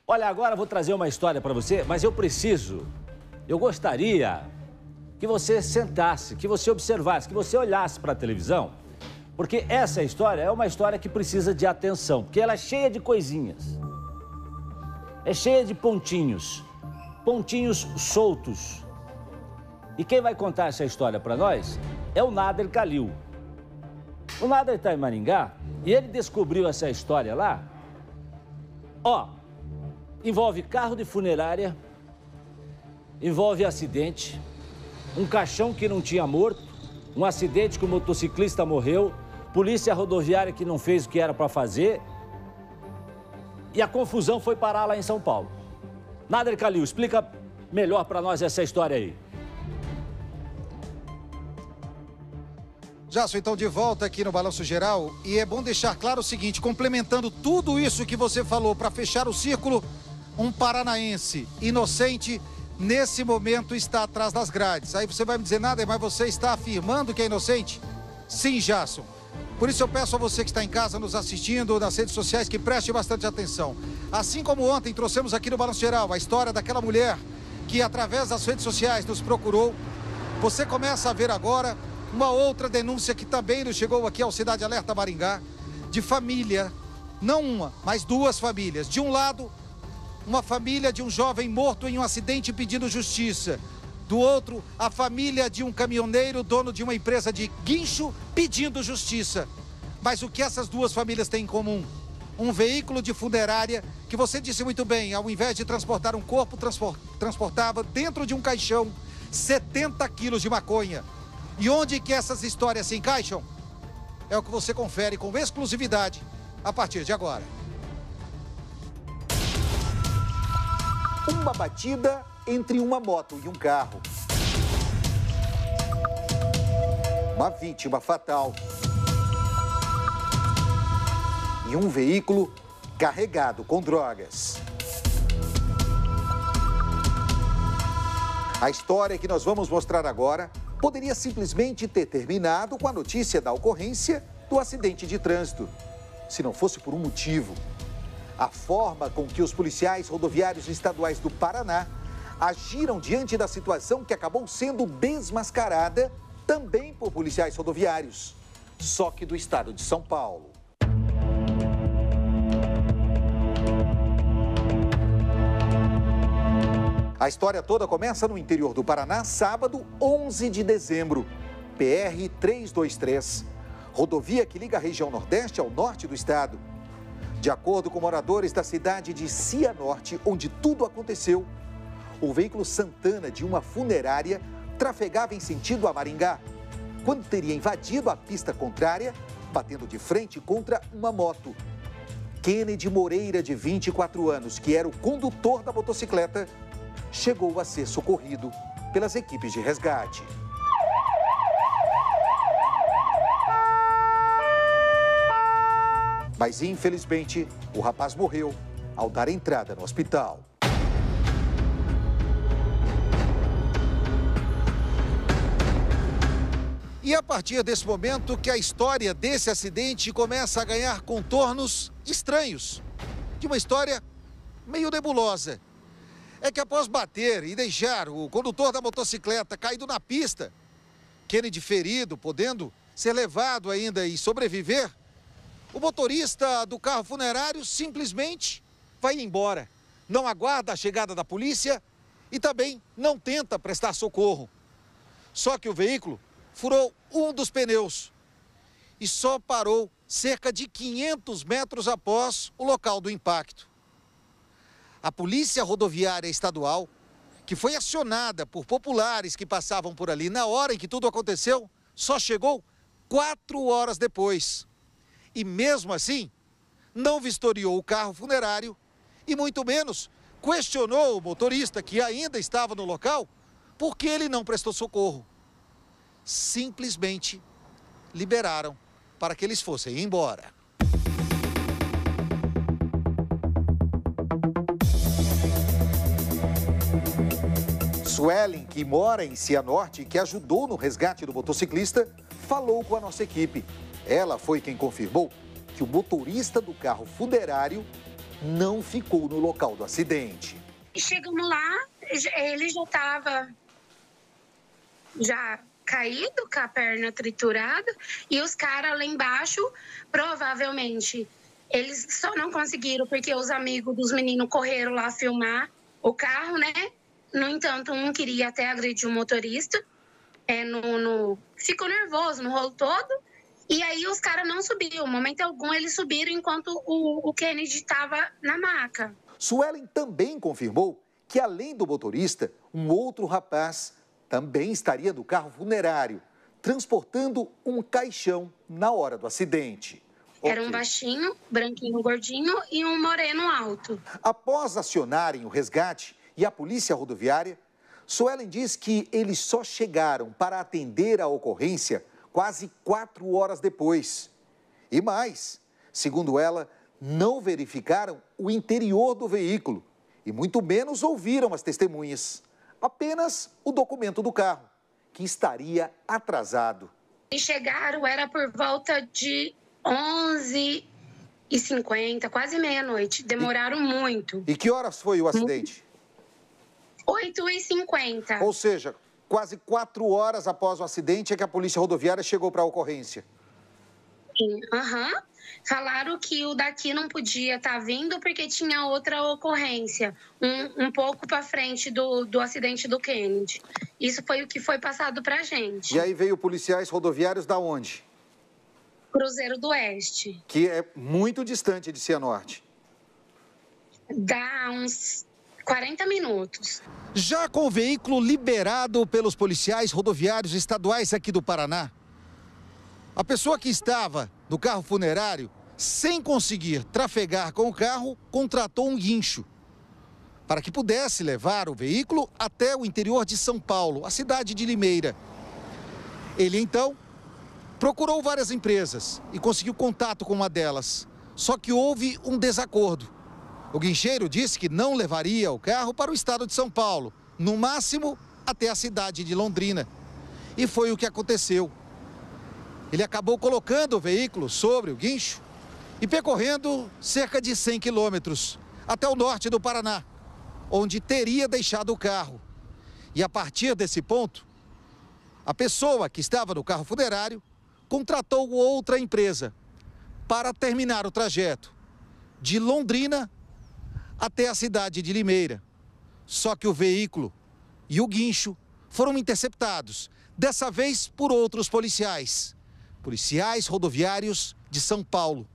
Olha, agora eu vou trazer uma história para você, mas eu gostaria que você sentasse, que você observasse, que você olhasse para a televisão, porque essa história é uma história que precisa de atenção, porque ela é cheia de coisinhas, é cheia de pontinhos soltos. E quem vai contar essa história para nós é o Nader Khalil. O Nader está em Maringá e ele descobriu essa história lá. Ó, envolve carro de funerária, envolve acidente, um caixão que não tinha morto, um acidente que o motociclista morreu, polícia rodoviária que não fez o que era para fazer e a confusão foi parar lá em São Paulo. Nader Khalil, explica melhor para nós essa história aí. Jasso, então de volta aqui no Balanço Geral, e é bom deixar claro o seguinte, complementando tudo isso que você falou, para fechar o círculo, um paranaense inocente, nesse momento está atrás das grades. Aí você vai me dizer, nada, mas você está afirmando que é inocente? Sim, Jasso. Por isso eu peço a você que está em casa nos assistindo, nas redes sociais, que preste bastante atenção. Assim como ontem trouxemos aqui no Balanço Geral a história daquela mulher que através das redes sociais nos procurou, você começa a ver agora uma outra denúncia que também nos chegou aqui ao Cidade Alerta Maringá, de família, não uma, mas duas famílias. De um lado, uma família de um jovem morto em um acidente pedindo justiça. Do outro, a família de um caminhoneiro, dono de uma empresa de guincho, pedindo justiça. Mas o que essas duas famílias têm em comum? Um veículo de funerária que você disse muito bem, ao invés de transportar um corpo, transportava dentro de um caixão 70 quilos de maconha. E onde que essas histórias se encaixam? É o que você confere com exclusividade a partir de agora. Uma batida entre uma moto e um carro. Uma vítima fatal. E um veículo carregado com drogas. A história que nós vamos mostrar agora poderia simplesmente ter terminado com a notícia da ocorrência do acidente de trânsito, se não fosse por um motivo. A forma com que os policiais rodoviários estaduais do Paraná agiram diante da situação que acabou sendo desmascarada também por policiais rodoviários, só que do estado de São Paulo. A história toda começa no interior do Paraná, sábado, 11 de dezembro. PR-323, rodovia que liga a região nordeste ao norte do estado. De acordo com moradores da cidade de Cianorte, onde tudo aconteceu, o veículo Santana de uma funerária trafegava em sentido a Maringá, quando teria invadido a pista contrária, batendo de frente contra uma moto. Kennedy Moreira, de 24 anos, que era o condutor da motocicleta, chegou a ser socorrido pelas equipes de resgate. Mas, infelizmente, o rapaz morreu ao dar entrada no hospital. E a partir desse momento que a história desse acidente começa a ganhar contornos estranhos, de uma história meio nebulosa. É que após bater e deixar o condutor da motocicleta caído na pista, Kennedy ferido, podendo ser levado ainda e sobreviver, o motorista do carro funerário simplesmente vai embora. Não aguarda a chegada da polícia e também não tenta prestar socorro. Só que o veículo furou um dos pneus e só parou cerca de 500 metros após o local do impacto. A Polícia Rodoviária Estadual, que foi acionada por populares que passavam por ali na hora em que tudo aconteceu, só chegou 4 horas depois. E mesmo assim, não vistoriou o carro funerário e muito menos questionou o motorista que ainda estava no local porque ele não prestou socorro. Simplesmente liberaram para que eles fossem embora. Suelen, que mora em Cianorte e que ajudou no resgate do motociclista, falou com a nossa equipe. Ela foi quem confirmou que o motorista do carro funerário não ficou no local do acidente. Chegamos lá, ele já estava caído, com a perna triturada, e os caras lá embaixo, provavelmente, eles só não conseguiram porque os amigos dos meninos correram lá filmar o carro, né? No entanto, um queria até agredir o motorista, ficou nervoso no rolo todo, e aí os caras não subiram. No momento algum, eles subiram enquanto o Kennedy estava na maca. Suelen também confirmou que, além do motorista, um outro rapaz também estaria no carro funerário, transportando um caixão na hora do acidente. Era um baixinho, branquinho, gordinho e um moreno alto. Após acionarem o resgate e a polícia rodoviária, Suelen diz que eles só chegaram para atender a ocorrência quase 4 horas depois. E mais, segundo ela, não verificaram o interior do veículo e muito menos ouviram as testemunhas. Apenas o documento do carro, que estaria atrasado. E chegaram, era por volta de 11h50, quase meia-noite. Demoraram muito. E que horas foi o acidente? 8h50. Ou seja, quase 4 horas após o acidente é que a polícia rodoviária chegou para a ocorrência. Aham. Falaram que o daqui não podia estar vindo porque tinha outra ocorrência, um pouco para frente do acidente do Kennedy. Isso foi o que foi passado para a gente. E aí veio policiais rodoviários da onde? Cruzeiro do Oeste. Que é muito distante de Cianorte. Dá uns 40 minutos. Já com o veículo liberado pelos policiais rodoviários estaduais aqui do Paraná, a pessoa que estava no carro funerário, sem conseguir trafegar com o carro, contratou um guincho para que pudesse levar o veículo até o interior de São Paulo, a cidade de Limeira. Ele, então, procurou várias empresas e conseguiu contato com uma delas, só que houve um desacordo. O guincheiro disse que não levaria o carro para o estado de São Paulo, no máximo até a cidade de Londrina. E foi o que aconteceu. Ele acabou colocando o veículo sobre o guincho e percorrendo cerca de 100 quilômetros até o norte do Paraná, onde teria deixado o carro. E a partir desse ponto, a pessoa que estava no carro funerário contratou outra empresa para terminar o trajeto de Londrina até a cidade de Limeira. Só que o veículo e o guincho foram interceptados, dessa vez por outros policiais rodoviários de São Paulo.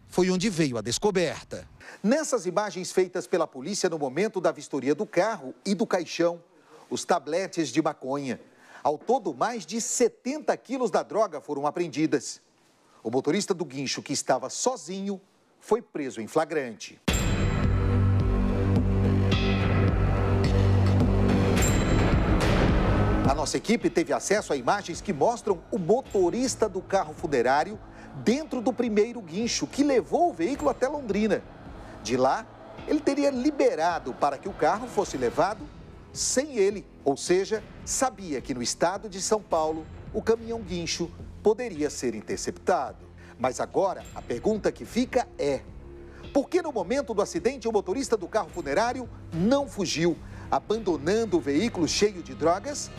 Foi onde veio a descoberta. Nessas imagens feitas pela polícia no momento da vistoria do carro e do caixão, os tabletes de maconha. Ao todo, mais de 70 quilos da droga foram apreendidas. O motorista do guincho, que estava sozinho, foi preso em flagrante. A nossa equipe teve acesso a imagens que mostram o motorista do carro funerário dentro do primeiro guincho que levou o veículo até Londrina. De lá, ele teria liberado para que o carro fosse levado sem ele, ou seja, sabia que no estado de São Paulo o caminhão guincho poderia ser interceptado. Mas agora a pergunta que fica é: por que no momento do acidente o motorista do carro funerário não fugiu, abandonando o veículo cheio de drogas,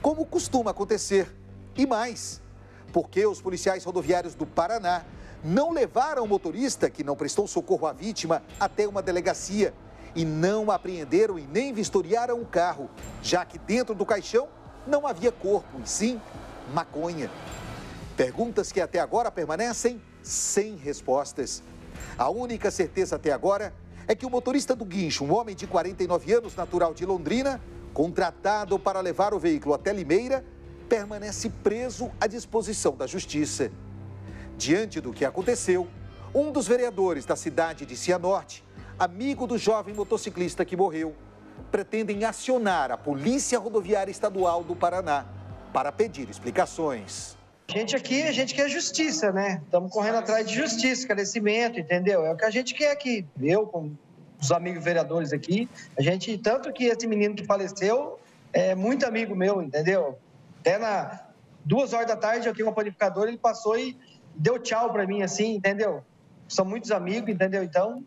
como costuma acontecer? E mais, por que os policiais rodoviários do Paraná não levaram o motorista que não prestou socorro à vítima até uma delegacia e não apreenderam e nem vistoriaram o carro, já que dentro do caixão não havia corpo, e sim maconha? Perguntas que até agora permanecem sem respostas. A única certeza até agora é que o motorista do guincho, um homem de 49 anos, natural de Londrina, contratado para levar o veículo até Limeira, permanece preso à disposição da Justiça. Diante do que aconteceu, um dos vereadores da cidade de Cianorte, amigo do jovem motociclista que morreu, pretendem acionar a Polícia Rodoviária Estadual do Paraná para pedir explicações. A gente quer justiça, né? Estamos correndo atrás de justiça, esclarecimento, entendeu? É o que a gente quer aqui. Eu, com os amigos vereadores aqui, tanto que esse menino que faleceu é muito amigo meu, entendeu? Até 2 horas da tarde, eu tenho uma panificadora, ele passou e deu tchau para mim, assim, entendeu? São muitos amigos, entendeu? Então,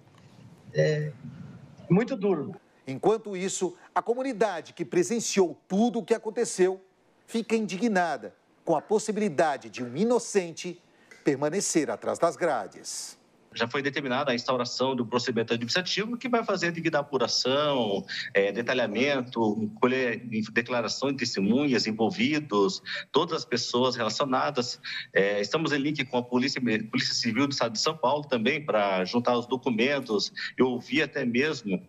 muito duro. Enquanto isso, a comunidade que presenciou tudo o que aconteceu fica indignada com a possibilidade de um inocente permanecer atrás das grades. Já foi determinada a instauração do procedimento administrativo que vai fazer a devida apuração, detalhamento, colher declarações de testemunhas envolvidos, todas as pessoas relacionadas. Estamos em link com a Polícia Civil do Estado de São Paulo também para juntar os documentos e ouvir até mesmo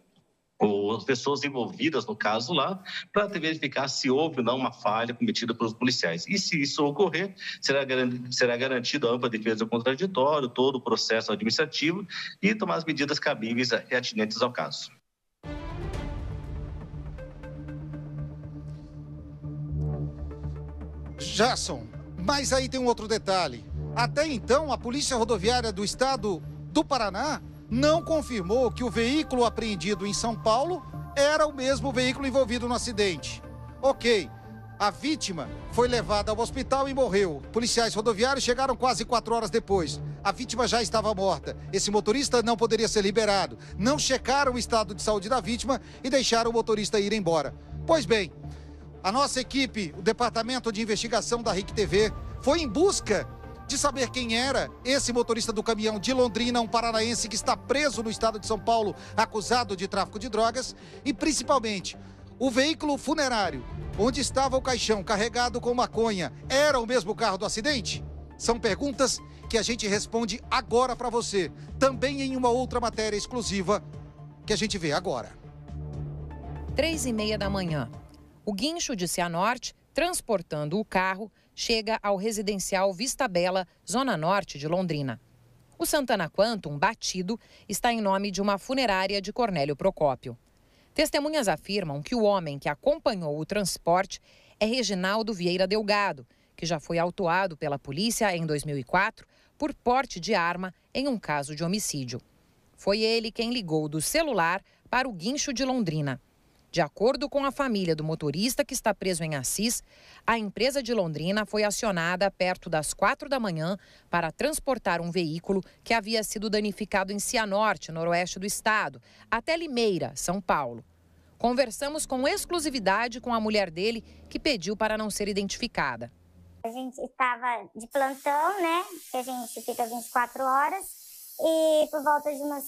as pessoas envolvidas no caso lá, para verificar se houve ou não uma falha cometida pelos policiais. E se isso ocorrer, será garantida a ampla defesa do contraditório, todo o processo administrativo e tomar as medidas cabíveis e atinentes ao caso. Gerson, mas aí tem um outro detalhe. Até então, a Polícia Rodoviária do Estado do Paraná não confirmou que o veículo apreendido em São Paulo era o mesmo veículo envolvido no acidente. Ok, a vítima foi levada ao hospital e morreu. Policiais rodoviários chegaram quase 4 horas depois. A vítima já estava morta. Esse motorista não poderia ser liberado. Não checaram o estado de saúde da vítima e deixaram o motorista ir embora. Pois bem, a nossa equipe, o Departamento de Investigação da RIC TV, foi em busca de saber quem era esse motorista do caminhão de Londrina, um paranaense que está preso no estado de São Paulo, acusado de tráfico de drogas, e principalmente o veículo funerário, onde estava o caixão carregado com maconha, era o mesmo carro do acidente? São perguntas que a gente responde agora para você, também em uma outra matéria exclusiva que a gente vê agora. 3h30 da manhã. O guincho de Cianorte, transportando o carro, chega ao residencial Vista Bela, zona norte de Londrina. O Santana Quantum, batido, está em nome de uma funerária de Cornélio Procópio. Testemunhas afirmam que o homem que acompanhou o transporte é Reginaldo Vieira Delgado, que já foi autuado pela polícia em 2004 por porte de arma em um caso de homicídio. Foi ele quem ligou do celular para o guincho de Londrina. De acordo com a família do motorista que está preso em Assis, a empresa de Londrina foi acionada perto das 4 da manhã para transportar um veículo que havia sido danificado em Cianorte, noroeste do estado, até Limeira, São Paulo. Conversamos com exclusividade com a mulher dele, que pediu para não ser identificada. A gente estava de plantão, né? Que a gente fica 24 horas. E por volta de umas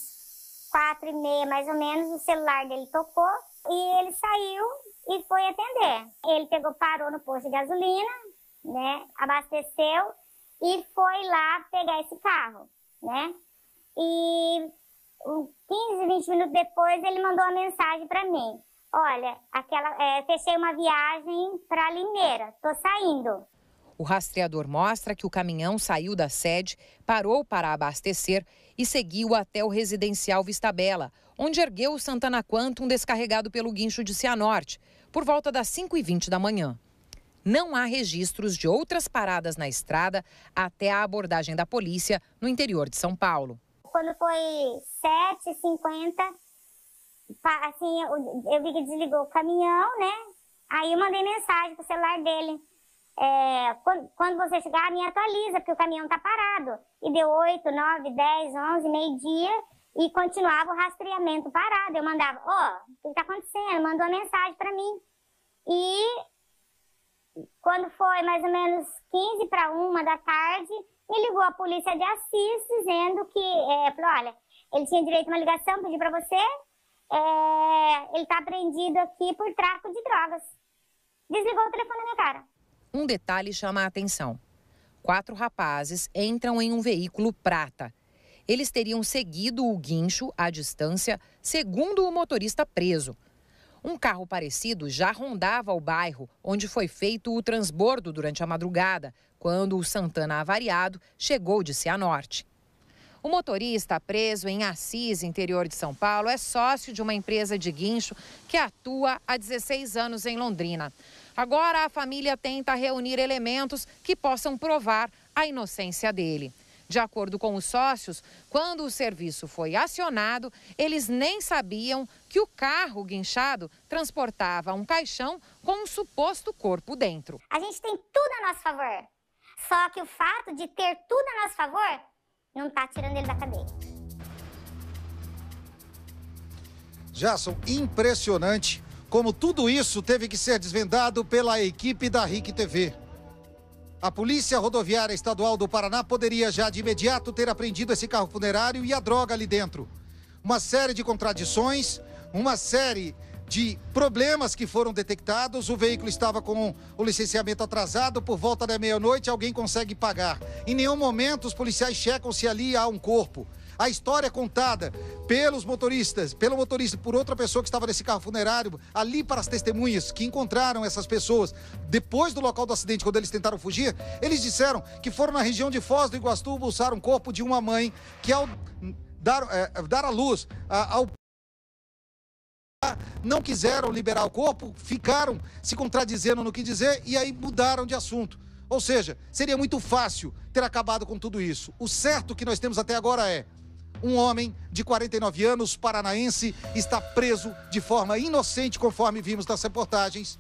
4h30, mais ou menos, o celular dele tocou. E ele saiu e foi atender. Ele parou no posto de gasolina, né? Abasteceu e foi lá pegar esse carro, né? E 15, 20 minutos depois ele mandou uma mensagem para mim. Olha, fechei uma viagem para Limeira, tô saindo. O rastreador mostra que o caminhão saiu da sede, parou para abastecer e seguiu até o residencial Vista Bela, onde ergueu o Santana Quantum descarregado pelo guincho de Cianorte, por volta das 5h20 da manhã. Não há registros de outras paradas na estrada até a abordagem da polícia no interior de São Paulo. Quando foi 7h50, assim, eu vi que desligou o caminhão, né? Aí eu mandei mensagem pro celular dele. Quando você chegar, me atualiza, porque o caminhão tá parado. E deu 8, 9, 10, 11, meio-dia e continuava o rastreamento parado. Eu mandava, o que tá acontecendo? Mandou uma mensagem para mim. E quando foi mais ou menos 15h para 1 da tarde, me ligou a polícia de Assis dizendo que, falou, olha, ele tinha direito a uma ligação, pedi para você, ele tá apreendido aqui por tráfico de drogas. Desligou o telefone na minha cara. Um detalhe chama a atenção. 4 rapazes entram em um veículo prata. Eles teriam seguido o guincho à distância, segundo o motorista preso. Um carro parecido já rondava o bairro onde foi feito o transbordo durante a madrugada, quando o Santana avariado chegou de Cianorte. O motorista preso em Assis, interior de São Paulo, é sócio de uma empresa de guincho que atua há 16 anos em Londrina. Agora a família tenta reunir elementos que possam provar a inocência dele. De acordo com os sócios, quando o serviço foi acionado, eles nem sabiam que o carro guinchado transportava um caixão com um suposto corpo dentro. A gente tem tudo a nosso favor, só que o fato de ter tudo a nosso favor não está tirando ele da cadeia. Jasson, impressionante como tudo isso teve que ser desvendado pela equipe da RIC TV. A Polícia Rodoviária Estadual do Paraná poderia já de imediato ter apreendido esse carro funerário e a droga ali dentro. Uma série de contradições, uma série de problemas que foram detectados. O veículo estava com o licenciamento atrasado, por volta da meia-noite alguém consegue pagar. Em nenhum momento os policiais checam se ali há um corpo. A história contada pelo motorista, por outra pessoa que estava nesse carro funerário, ali para as testemunhas que encontraram essas pessoas depois do local do acidente, quando eles tentaram fugir, eles disseram que foram na região de Foz do Iguaçu buscar um corpo de uma mãe que, ao dar à luz ao não quiseram liberar o corpo, ficaram se contradizendo no que dizer e aí mudaram de assunto. Ou seja, seria muito fácil ter acabado com tudo isso. O certo que nós temos até agora é: um homem de 49 anos, paranaense, está preso de forma inocente, conforme vimos nas reportagens,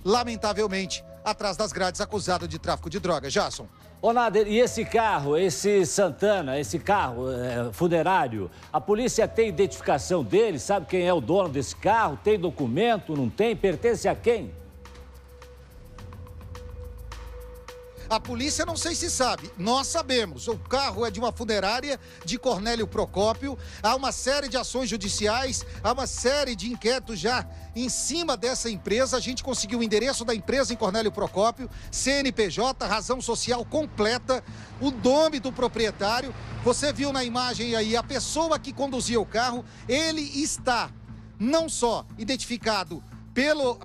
lamentavelmente, atrás das grades, acusado de tráfico de drogas. Jasson. Ô, Nader, e esse carro, esse Santana, esse carro funerário, a polícia tem identificação dele? Sabe quem é o dono desse carro? Tem documento? Não tem? Pertence a quem? A polícia não sei se sabe, nós sabemos. O carro é de uma funerária de Cornélio Procópio. Há uma série de ações judiciais, há uma série de inquéritos já em cima dessa empresa. A gente conseguiu o endereço da empresa em Cornélio Procópio, CNPJ, razão social completa, o nome do proprietário. Você viu na imagem aí a pessoa que conduzia o carro. Ele está não só identificado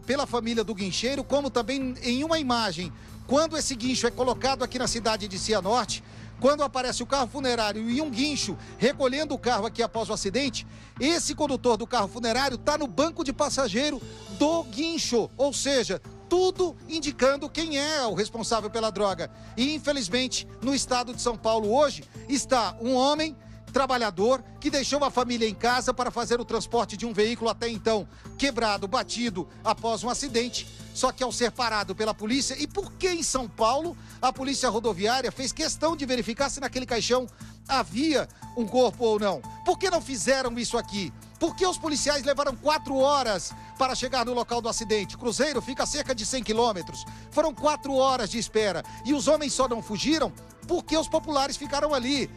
pela família do guincheiro, como também em uma imagem. Quando esse guincho é colocado aqui na cidade de Cianorte, quando aparece o carro funerário e um guincho recolhendo o carro aqui após o acidente, esse condutor do carro funerário está no banco de passageiro do guincho. Ou seja, tudo indicando quem é o responsável pela droga. E, infelizmente, no estado de São Paulo hoje, está um homem trabalhador que deixou a família em casa para fazer o transporte de um veículo até então quebrado, batido após um acidente. Só que ao ser parado pela polícia, e por que em São Paulo a polícia rodoviária fez questão de verificar se naquele caixão havia um corpo ou não? Por que não fizeram isso aqui? Por que os policiais levaram 4 horas para chegar no local do acidente? Cruzeiro fica a cerca de 100 quilômetros. Foram 4 horas de espera. E os homens só não fugiram porque os populares ficaram ali.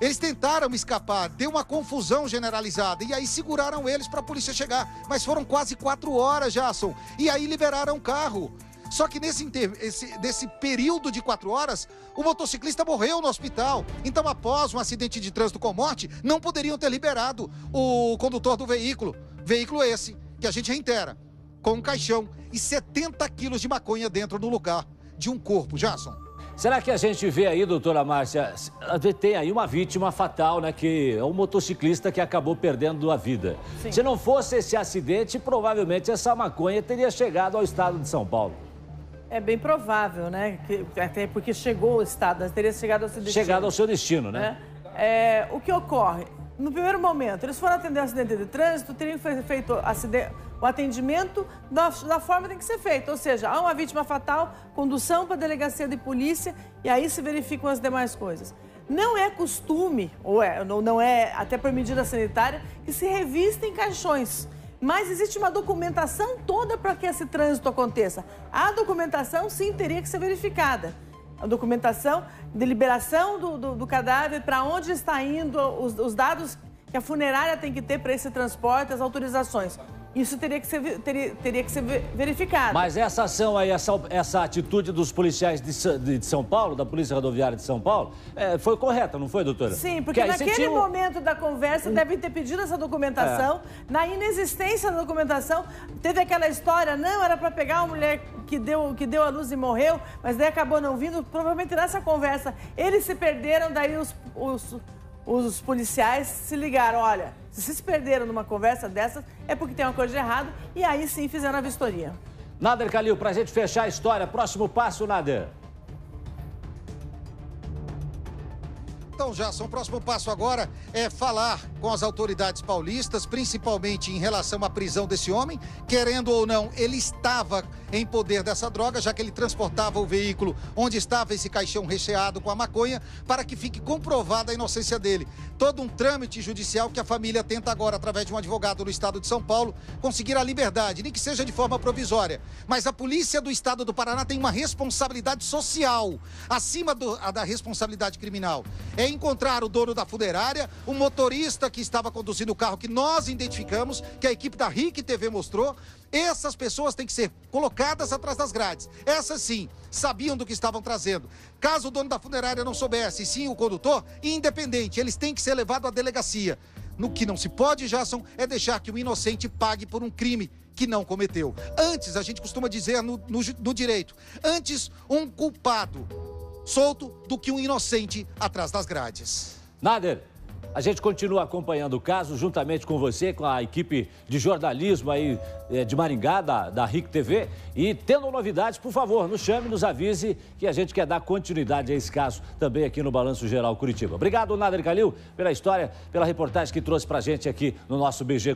Eles tentaram escapar, deu uma confusão generalizada e aí seguraram eles para a polícia chegar. Mas foram quase 4 horas, Jasson, e aí liberaram o carro. Só que nesse período de 4 horas, o motociclista morreu no hospital. Então, após um acidente de trânsito com morte, não poderiam ter liberado o condutor do veículo. Veículo esse, que a gente reitera, com um caixão e 70 quilos de maconha dentro do lugar de um corpo, Jasson. Será que a gente vê aí, doutora Márcia, tem aí uma vítima fatal, né? Que é um motociclista que acabou perdendo a vida. Sim. Se não fosse esse acidente, provavelmente essa maconha teria chegado ao estado de São Paulo. É bem provável, né? Até porque chegou ao estado, teria chegado ao seu destino. Chegado ao seu destino, né? O que ocorre? No primeiro momento, eles foram atender acidente de trânsito, teriam feito o atendimento da forma que tem que ser feito. Ou seja, há uma vítima fatal, condução para a delegacia de polícia e aí se verificam as demais coisas. Não é costume, não é até por medida sanitária, que se revistem caixões. Mas existe uma documentação toda para que esse trânsito aconteça. A documentação, sim, teria que ser verificada. A documentação de liberação do cadáver, para onde está indo, os dados que a funerária tem que ter para esse transporte, as autorizações. Isso teria que ser verificado. Mas essa ação aí, essa atitude dos policiais de São Paulo, da Polícia Rodoviária de São Paulo, foi correta, não foi, doutora? Sim, porque naquele momento da conversa devem ter pedido essa documentação. Na inexistência da documentação, teve aquela história, não, era para pegar uma mulher que deu a luz e morreu, mas daí acabou não vindo. Provavelmente nessa conversa eles se perderam, daí os policiais se ligaram, olha, se vocês perderam numa conversa dessas, é porque tem uma coisa de errado, e aí sim fizeram a vistoria. Nader Kalil, pra gente fechar a história, próximo passo, Nader. Então, Jason, o próximo passo agora é falar com as autoridades paulistas, principalmente em relação à prisão desse homem. Querendo ou não, ele estava em poder dessa droga, já que ele transportava o veículo onde estava esse caixão recheado com a maconha, para que fique comprovada a inocência dele. Todo um trâmite judicial que a família tenta agora, através de um advogado no estado de São Paulo, conseguir a liberdade, nem que seja de forma provisória. Mas a polícia do estado do Paraná tem uma responsabilidade social, acima da responsabilidade criminal. É encontrar o dono da funerária, o motorista que estava conduzindo o carro que nós identificamos, que a equipe da RIC TV mostrou. Essas pessoas têm que ser colocadas atrás das grades. Essas sim, sabiam do que estavam trazendo. Caso o dono da funerária não soubesse, sim o condutor, independente, eles têm que ser levados à delegacia. No que não se pode, Jason, é deixar que o inocente pague por um crime que não cometeu. Antes, a gente costuma dizer no direito, antes um culpado solto do que um inocente atrás das grades. Nader, a gente continua acompanhando o caso juntamente com você, com a equipe de jornalismo aí de Maringá, da RIC TV. E tendo novidades, por favor, nos chame, nos avise que a gente quer dar continuidade a esse caso também aqui no Balanço Geral Curitiba. Obrigado, Nader Calil, pela história, pela reportagem que trouxe pra gente aqui no nosso BG Curitiba.